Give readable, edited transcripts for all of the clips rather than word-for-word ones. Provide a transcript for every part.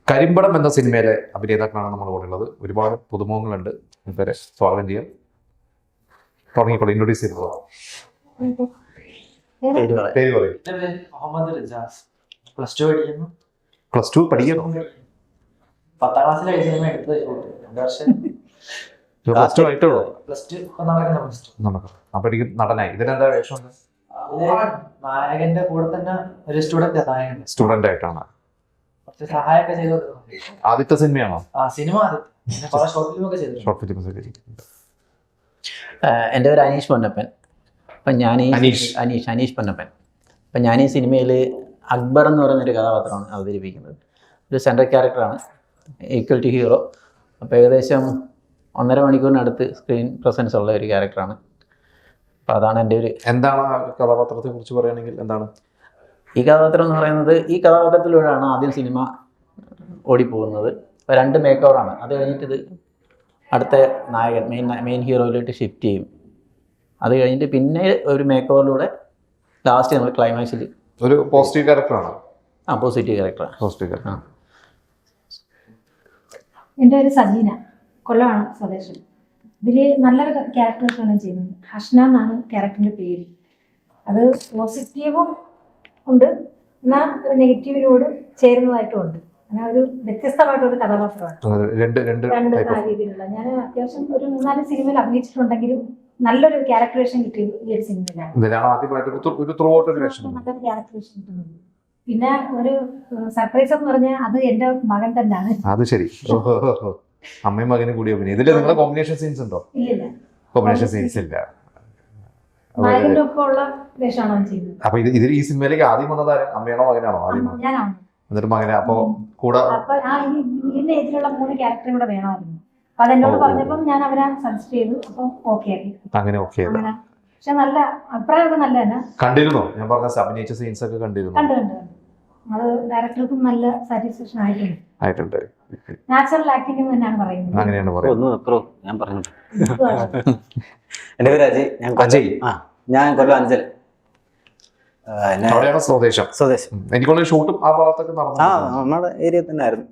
കരിമ്പടം എന്ന സിനിമയിലെ അഭിനേതാക്കളാണ് നമ്മുടെ കൂടെ ഉള്ളത്. ഒരുപാട് പുതുമുഖങ്ങളുണ്ട്. ഇവരെ സ്വാഗതം ചെയ്യാം. തുടങ്ങിക്കോളൂ, ഇൻട്രൊഡ്യൂസ് ചെയ്തോ. പേര് പറയും. പ്ലസ് ടു പഠിക്കുന്നു. 10ാം ക്ലാസ്സിലെ സിനിമ എടുത്തത് പ്ലസ് ടു ആയിട്ടുള്ളൂ. നടക്കും. അപ്പൊ എനിക്ക് നടനായി. ഇതിനെന്താ വേഷം? നായകന്റെ കൂടെ തന്നെ ഒരു സ്റ്റുഡന്റ് ആയിട്ടാണ്. കുറച്ച് സഹായമൊക്കെ ചെയ്തു. ആദ്യത്തെ സിനിമയാണോ? സിനിമ ഷോർട്ട് ഫിലിം ഒക്കെ ചെയ്തു. Short film. എൻ്റെ പേര് അനീഷ് പൊന്നപ്പൻ. അപ്പം ഞാൻ അനീഷ് പൊന്നപ്പൻ. അപ്പം ഞാൻ ഈ സിനിമയിൽ അക്ബർ എന്ന് പറയുന്നൊരു കഥാപാത്രമാണ് അവതരിപ്പിക്കുന്നത്. ഒരു സെൻട്രൽ ക്യാരക്ടറാണ്, ഈക്വൽ ടു ഹീറോ. അപ്പോൾ ഏകദേശം 1.5 മണിക്കൂറിനടുത്ത് സ്ക്രീൻ പ്രസൻസ് ഉള്ള ഒരു ക്യാരക്ടറാണ്. അപ്പോൾ അതാണ് എൻ്റെ ഒരു. എന്താണ് കഥാപാത്രത്തെ കുറിച്ച് പറയുകയാണെങ്കിൽ എന്താണ് ഈ കഥാപാത്രം എന്ന് പറയുന്നത്? ഈ കഥാപാത്രത്തിലൂടെയാണ് ആദ്യം സിനിമ ഓടിപ്പോകുന്നത്. ഇപ്പോൾ 2 മേക്ക് ഓവറാണ്. അത് കഴിഞ്ഞിട്ട് ഇത് അടുത്ത നായകൻ മെയിൻ ഹീറോയിലോട്ട് ഷിഫ്റ്റ് ചെയ്യും. അത് കഴിഞ്ഞിട്ട് പിന്നെ ഒരു മേക്ക് ഓവറിലൂടെ ലാസ്റ്റ് നമ്മൾ ക്ലൈമാക്സിൽ ഒരു പോസിറ്റീവ് ക്യാരക്ടറാണ്. പോസിറ്റീവ് ക്യാരക്ടറാണ്. Positive character. എൻ്റെ പേര് സജീന, കൊല്ലമാണ് സ്വദേശം. ഇതിൽ നല്ലൊരു ക്യാരക്ടേഴ്സാണ് ചെയ്യുന്നത്. ഹഷ്ന എന്നാണ് ക്യാരക്ടറിൻ്റെ പേര്. അത് പോസിറ്റീവും ഉണ്ട്, എന്നാൽ ഒരു നെഗറ്റീവിനോട് ചേരുന്നതായിട്ടും ഉണ്ട്. അങ്ങനെ ഒരു വ്യത്യസ്തമായിട്ടൊരു കഥാപാത്രമാണ്. രണ്ട് രീതിയിലുള്ള. ഞാൻ അത്യാവശ്യം ഒരു 3-4 സിനിമയിൽ അഭിനയിച്ചിട്ടുണ്ടെങ്കിലും നല്ലൊരു ക്യാരക്ടറേഷൻ കിട്ടി ഈ ഒരു സിനിമയിലാണ്. നല്ലൊരു ക്യാരക്ടറേഷൻ കിട്ടുന്നുണ്ട്. പിന്നെ ഒരു സർപ്രൈസ് എന്ന് പറഞ്ഞാൽ അത് എൻ്റെ മകൻ തന്നെയാണ്. അത് ശരി. അമ്മയും മകനും കൂടി അഭിനയം. ഇതിൽ നിങ്ങളുടെ കോമ്പിനേഷൻ സീൻസ് ഉണ്ടോ? ഇല്ലില്ല, കോമ്പിനേഷൻ സീൻസ് ഇല്ല. മകന്റെ ഒപ്പമുള്ള വേഷമാണോ ചെയ്യുന്നത്? അപ്പൊ ഇതിൽ ഈ സിനിമയിലേക്ക് ആദ്യം വന്നത് അമ്മയാണോ മകനാണോ? ആദ്യം ഞാനാണ്. എന്നിട്ട് മകനെ. അപ്പൊ കൂടെ ഇതിന്റെ ഏജിലുള്ള 3 ക്യാരക്ടറും കൂടെ വേണമായിരുന്നു. അപ്പൊ അതെന്നോട് പറഞ്ഞപ്പം ഞാൻ അവരെ സജസ്റ്റ് ചെയ്തു. അപ്പം ഓക്കെ ആക്കി. അങ്ങനെ ഓക്കെ. പക്ഷെ നല്ല അഭിപ്രായമൊക്കെ നല്ല തന്നെ. കണ്ടിരുന്നോ? ഞാൻ പറഞ്ഞ അഭിനയിച്ച സീൻസ് ഒക്കെ കണ്ടിരുന്നു. കണ്ടു. അത് ഡയറക്ടർക്കും നല്ല സാറ്റിസ്ഫാക്ഷൻ ആയിട്ടുണ്ട്. നാച്ചുറൽ ആക്ടിംഗ് എന്ന് തന്നെയാണ് പറയുന്നത്. അങ്ങനെയാണ് പറയുന്നത്. ഞാൻ പറഞ്ഞു. എൻ്റെ പേര് അജയ്. ഞാൻ കൊല്ലം അഞ്ചൽ. സ്വദേശം. എനിക്കുള്ള ഷൂട്ടും ആ ഭാഗത്തൊക്കെ നടന്നു. നമ്മുടെ ഏരിയ തന്നെ ആയിരുന്നു.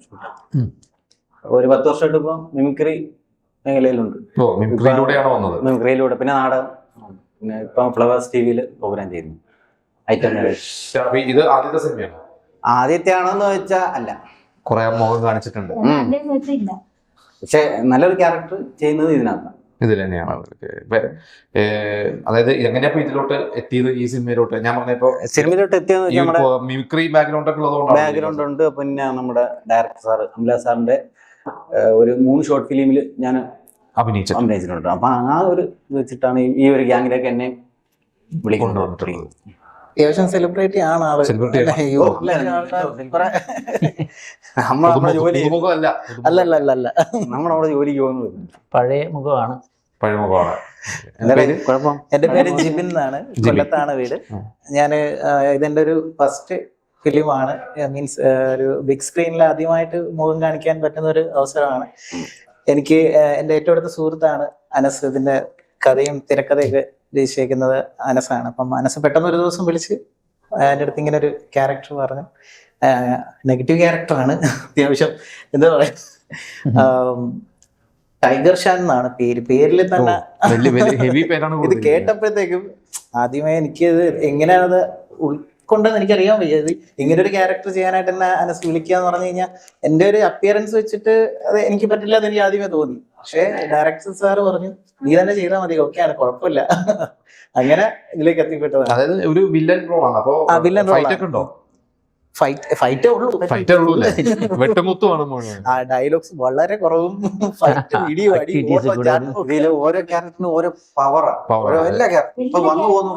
ഒരു 10 വർഷമായിട്ട് ഇപ്പം മിമിക്രി മേഖലയിലുണ്ട്. മിമിക്രിയിലൂടെ പിന്നെ നാടകം, പിന്നെ ഇപ്പം ഫ്ലവേഴ്സ് ടിവിയിൽ പ്രോഗ്രാം ചെയ്യുന്നു. ഇത് ആദ്യത്തെ സിനിമയാണ്. ആദ്യത്തെ ആണോന്ന് ചോദിച്ചാൽ അല്ല, കുറെ മുഖം കാണിച്ചിട്ടുണ്ട്. പക്ഷെ നല്ലൊരു ക്യാരക്ടർ ചെയ്യുന്നത് ഇതിനകത്താണ്. ഇതിൽ തന്നെയാണ്. അതായത് എങ്ങനെയാ ഇതിലോട്ട് എത്തിയത്? ഈ സിനിമയിലോട്ട് ഞാൻ പറഞ്ഞപ്പോ സിനിമയിലോട്ട് എത്തിയത് മിമിക്രി ബാക്ക്ഗ്രൗണ്ട് ഒക്കെ ഉള്ളതുകൊണ്ട്. ബാക്ക്ഗ്രൗണ്ട് ഉണ്ട്. പിന്നെ നമ്മുടെ ഡയറക്ടർ സാർ അംല സാറിന്റെ ഒരു 3 ഷോർട്ട് ഫിലിമിൽ ഞാൻ അഭിനയിച്ചിട്ടുണ്ട്. അപ്പൊ ആ ഒരു വെച്ചിട്ടാണ് ഈ ഒരു ഗ്യാങ്ങിലേക്ക് എന്നെ വിളിക്കുന്നത്. അത്യാവശ്യം സെലിബ്രിറ്റി ആണ് ആള്. നമ്മുടെ ജോലി അല്ല നമ്മുടെ ജോലിക്ക് പോകുന്നത് പഴയ മുഖമാണ്. എന്റെ പേര് ജിബിൻ എന്നാണ്. കൊല്ലത്താണ് വീട്. ഞാന് ഇതെന്റെ ഒരു ഫസ്റ്റ് ഫിലിമാണ്. മീൻസ് ഒരു ബിഗ് സ്ക്രീനിൽ ആദ്യമായിട്ട് മുഖം കാണിക്കാൻ പറ്റുന്ന ഒരു അവസരമാണ്. എനിക്ക് എൻ്റെ ഏറ്റവും അടുത്ത സുഹൃത്താണ് അനസ്. ഇതിന്റെ കഥയും തിരക്കഥയൊക്കെ രചിച്ചേക്കുന്നത് അനസാണ്. അപ്പം അനസ് പെട്ടെന്ന് ഒരു ദിവസം വിളിച്ച് എൻ്റെ അടുത്ത് ഇങ്ങനെ ഒരു ക്യാരക്ടർ പറഞ്ഞു. നെഗറ്റീവ് ക്യാരക്ടറാണ്, അത്യാവശ്യം എന്താ പറയാ, ടൈഗർ ഷാൻ എന്നാണ് പേരിൽ തന്നെ. ഇത് കേട്ടപ്പോഴത്തേക്കും ആദ്യമേ എനിക്കത് എങ്ങനെയാണത് ഉൾക്കൊണ്ടെന്ന് എനിക്കറിയാൻ വയ്യ. ഇങ്ങനെ ഒരു ക്യാരക്ടർ ചെയ്യാനായിട്ട് എന്നെ അനസ് വിളിക്കുക എന്ന് പറഞ്ഞു കഴിഞ്ഞാൽ എൻ്റെ ഒരു അപ്പിയറൻസ് വെച്ചിട്ട് അത് എനിക്ക് പറ്റില്ല എന്ന് എനിക്ക് ആദ്യമേ തോന്നി. പക്ഷെ ഡയറക്ടർ സാറ് പറഞ്ഞു നീ തന്നെ ചെയ്താൽ മതി, ഓക്കെയാണ്, കുഴപ്പമില്ല. അങ്ങനെ ഇതിലേക്ക് എത്തിപ്പെട്ടത്. അതായത് ഒരു വില്ലൻ റോളാണ്. അപ്പൊ വില്ലൻ റോൾ ഫൈറ്റേ ഉള്ളൂ. ആ ഡയലോഗ്സ് വളരെ കുറവും. ഓരോ ക്യാരക്ടറിനും ഓരോ പവറാണ്. എല്ലാ ക്യാരക്ടറും ഇപ്പൊ വന്നു പോകുന്ന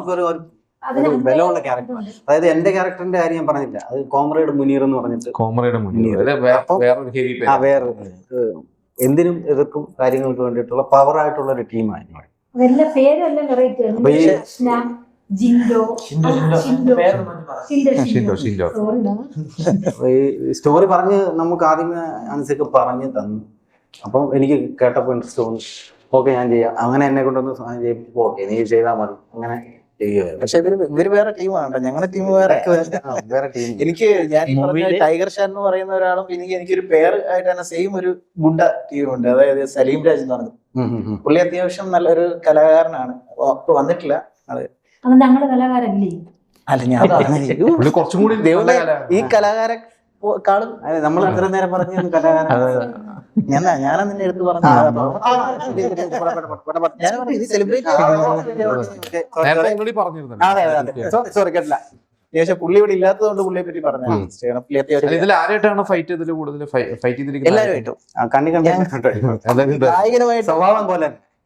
ബലമുള്ള ക്യാരക്ടർ. അതായത് എന്റെ ക്യാരക്ടറിന്റെ കാര്യം ഞാൻ പറഞ്ഞില്ല, അത് കോമ്രേഡ് മുനീർ എന്ന് പറഞ്ഞിട്ട് വേറെ എന്തിനും എതിർക്കും കാര്യങ്ങൾക്ക് വേണ്ടിയിട്ടുള്ള പവറായിട്ടുള്ള ഒരു ടീമാണ്. ഈ സ്റ്റോറി പറഞ്ഞ് നമുക്ക് ആദ്യമേ അനുസരിച്ച് പറഞ്ഞു തന്നു. അപ്പം എനിക്ക് കേട്ടപ്പോൾ ഇൻട്രസ്റ്റ് തോന്നി. ഓക്കെ ഞാൻ ചെയ്യാം. അങ്ങനെ എന്നെ കൊണ്ടൊന്ന് ഓക്കെ നീ ചെയ്താൽ മതി. അങ്ങനെ പക്ഷെ ഇവര് വേറെ ടീമാണ്, ഞങ്ങളുടെ ടീം വേറെ. വേറെ ടീം. എനിക്ക് ഞാൻ ഈ പറഞ്ഞ മൂവിയില് ടൈഗർ ഷാൻ എന്ന് പറയുന്ന ഒരാളും പിന്നെ എനിക്കൊരു പേർ ആയിട്ട് തന്നെ സെയിം ഒരു ഗുണ്ട ടീമുണ്ട്, അതായത് സലീം രാജ് എന്ന് പറഞ്ഞു. പുള്ളി അത്യാവശ്യം നല്ലൊരു കലാകാരനാണ്, ഇപ്പൊ വന്നിട്ടില്ല അത്. അത് ഞങ്ങള് കലാകാരല്ലേ? അല്ല ഞാൻ പറഞ്ഞില്ല. പുള്ളി കുറച്ചും കൂടി ദൈവമേ, ഈ കലാകാരെക്കാളും നമ്മൾ അത്ര നേരം പറഞ്ഞു കലാകാരൻ. ഞാനാ നിന്നെ എടുത്ത് പറഞ്ഞു. ഞാൻ പറഞ്ഞു ഇത് സെലിബ്രേറ്റ് നേരത്തെ already പറഞ്ഞിരുന്നല്ലോ. സോറി കേട്ടില്ല. പക്ഷെ പുള്ളി ഇവിടെ ഇല്ലാത്തതുകൊണ്ട് പുള്ളിയെ പറ്റി പറഞ്ഞു. പുള്ളി അത്യാവശ്യം ഇതിൽ ആരായിട്ടാണ് ഫൈറ്റ് ഇതിൽ കൂടുതൽ ഫൈറ്റ് ചെയ്തിരിക്കുന്നത്? എല്ലാവരുമായിട്ടും കണ്ണി കണ്ടിട്ടുണ്ട് നായകനുമായിട്ട് സ്വഭാവം പോലെ